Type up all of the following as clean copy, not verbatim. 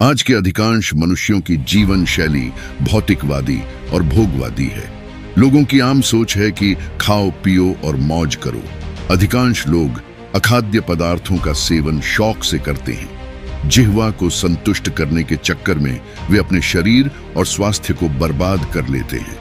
आज के अधिकांश मनुष्यों की जीवन शैली भौतिकवादी और भोगवादी है। लोगों की आम सोच है कि खाओ पियो और मौज करो। अधिकांश लोग अखाद्य पदार्थों का सेवन शौक से करते हैं। जिह्वा को संतुष्ट करने के चक्कर में वे अपने शरीर और स्वास्थ्य को बर्बाद कर लेते हैं।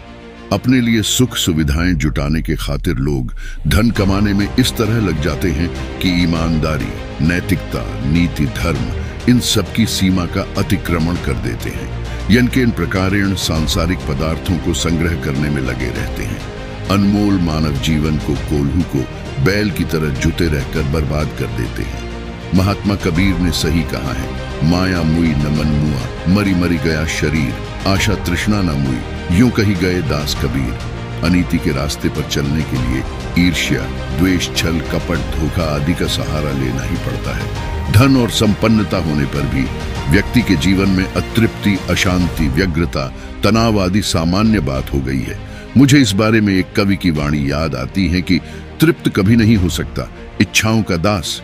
अपने लिए सुख सुविधाएं जुटाने के खातिर लोग धन कमाने में इस तरह लग जाते हैं कि ईमानदारी, नैतिकता, नीति, धर्म इन सब की सीमा का अतिक्रमण कर देते हैं। यानी इन प्रकारेण सांसारिक पदार्थों को संग्रह करने में लगे रहते हैं। अनमोल मानव जीवन को कोल्हू को बैल की तरह जुटे रहकर बर्बाद कर देते हैं। महात्मा कबीर ने सही कहा है, माया मुई न मन मुआ, मरी मरी गया शरीर, आशा तृष्णा न मुई, यूं कही गए दास कबीर। अनीति के रास्ते पर चलने के लिए ईर्ष्या, द्वेष, छल, कपट, धोखा आदि का सहारा लेना ही पड़ता है। धन और संपन्नता होने पर भी व्यक्ति के जीवन में अतृप्ति, अशांति, व्यग्रता, तनाव आदि सामान्य बात हो गई है। मुझे इस बारे में एक कवि की वाणी याद आती है कि तृप्त कभी नहीं हो सकता इच्छाओं का दास,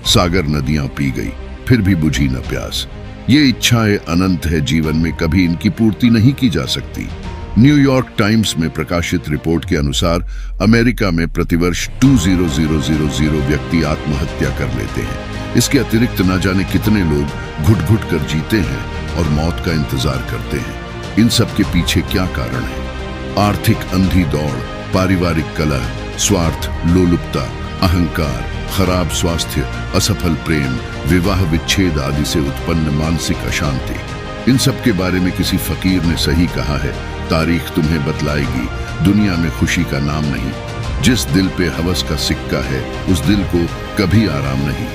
सागर नदियां पी गई फिर भी बुझी न प्यास। ये इच्छाएं अनंत है, जीवन में कभी इनकी पूर्ति नहीं की जा सकती। न्यूयॉर्क टाइम्स में प्रकाशित रिपोर्ट के अनुसार अमेरिका में प्रतिवर्ष 20,000 व्यक्ति आत्महत्या कर लेते हैं। इसके अतिरिक्त न जाने कितने लोग घुट घुट कर जीते हैं और मौत का इंतजार करते हैं। इन सब के पीछे क्या कारण है? आर्थिक अंधी दौड़, पारिवारिक कलह, स्वार्थ, लोलुपता, अहंकार, खराब स्वास्थ्य, असफल प्रेम, विवाह विच्छेद आदि से उत्पन्न मानसिक अशांति। इन सब के बारे में किसी फकीर ने सही कहा है, तारीख तुम्हें बतलाएगी, दुनिया में खुशी का नाम नहीं। जिस दिल पे हवस का सिक्का है उस दिल को कभी आराम नहीं।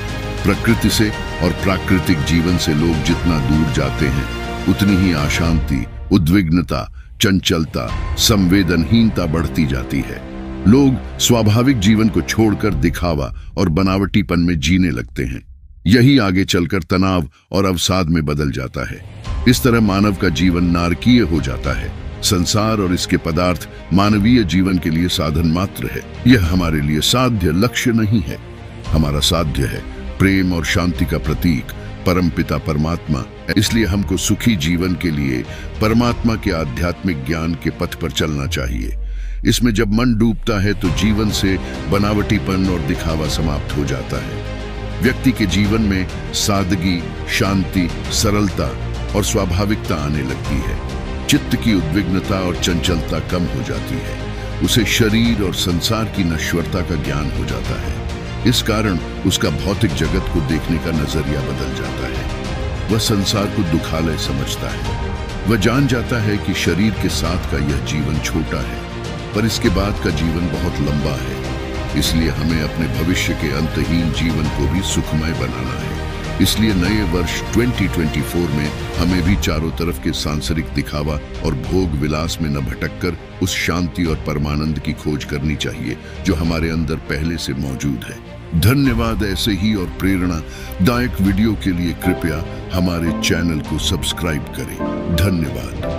प्रकृति से और प्राकृतिक जीवन से लोग जितना दूर जाते हैं उतनी ही अशांति, उद्विग्नता, चंचलता, संवेदनहीनता बढ़ती जाती है। लोग स्वाभाविक जीवन को छोड़कर दिखावा और बनावटीपन में जीने लगते हैं। यही आगे चलकर तनाव और अवसाद में बदल जाता है। इस तरह मानव का जीवन नारकीय हो जाता है। संसार और इसके पदार्थ मानवीय जीवन के लिए साधन मात्र है। यह हमारे लिए साध्य लक्ष्य नहीं है। हमारा साध्य है प्रेम और शांति का प्रतीक परमपिता परमात्मा। इसलिए हमको सुखी जीवन के लिए परमात्मा के आध्यात्मिक ज्ञान के पथ पर चलना चाहिए। इसमें जब मन डूबता है तो जीवन से बनावटीपन और दिखावा समाप्त हो जाता है। व्यक्ति के जीवन में सादगी, शांति, सरलता और स्वाभाविकता आने लगती है। चित्त की उद्विग्नता और चंचलता कम हो जाती है। उसे शरीर और संसार की नश्वरता का ज्ञान हो जाता है। इस कारण उसका भौतिक जगत को देखने का नजरिया बदल जाता है। वह संसार को दुखालय समझता है। वह जान जाता है कि शरीर के साथ का यह जीवन छोटा है, पर इसके बाद का जीवन बहुत लंबा है। इसलिए हमें अपने भविष्य के अंतहीन जीवन को भी सुखमय बनाना है। इसलिए नए वर्ष 2024 में हमें भी चारों तरफ के सांसारिक दिखावा और भोग विलास में न भटककर उस शांति और परमानंद की खोज करनी चाहिए जो हमारे अंदर पहले से मौजूद है। धन्यवाद। ऐसे ही और प्रेरणादायक वीडियो के लिए कृपया हमारे चैनल को सब्सक्राइब करें। धन्यवाद।